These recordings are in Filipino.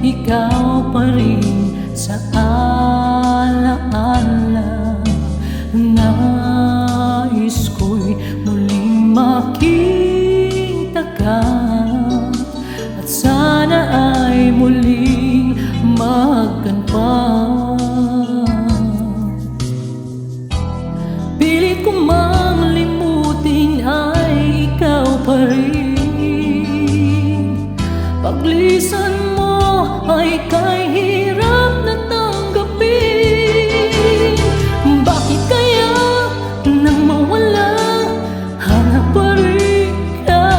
ikaw pa rin sa alaala. Nais ko'y muling makita ka, at sana ay muling magkanpan. Pilit ko mang limutin ay ikaw pa rin. Paglisan mo ay kay hirap na tanggapin. Bakit kaya nang mawala, hanap pa rin ka?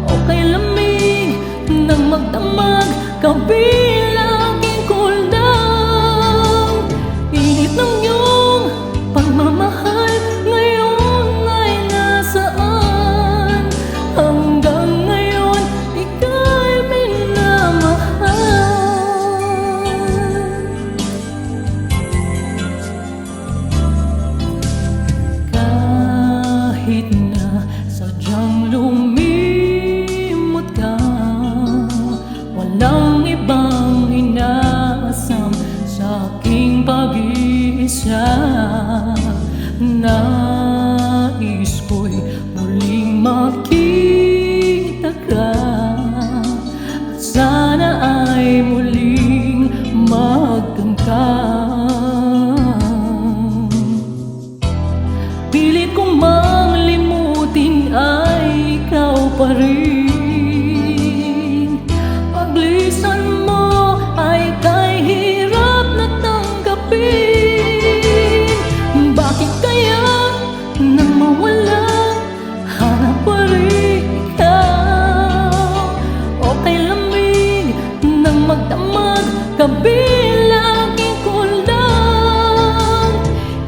O kay lamig nang magdamag, kabilang aking kuldang. Init ng iyong pagmamahal ngayon ay nasaan? Hanggang ngayon ika'y minamahal. Kahit na sadyang lumimot ka, walang ibang inaasam sa aking pag-iisa. Nais ko'y muling makita ka, at sana ay muling magkamtan. Pilit kong mang limutin ay ikaw pa rin. Paglisan mo ay kay hirap na tanggapin. Bakit kaya nang mawala, hanap pa rin ikaw? O kay lamig nang magdamag, kabilang aking kuldang.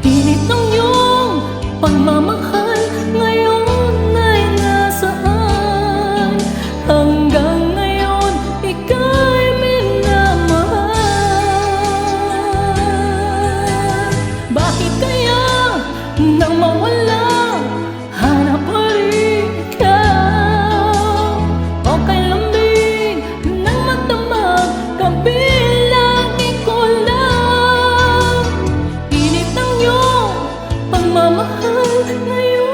Init ng iyong pagmamahal ngayon ay nasaan? Hanggang ngayon ika'y minamahal. Bakit kaya nang mawala, hanap pa rin ikaw? O kay lamig nang magdamag, kabilang aking kulang. Init ng iyong pagmamahal ngayon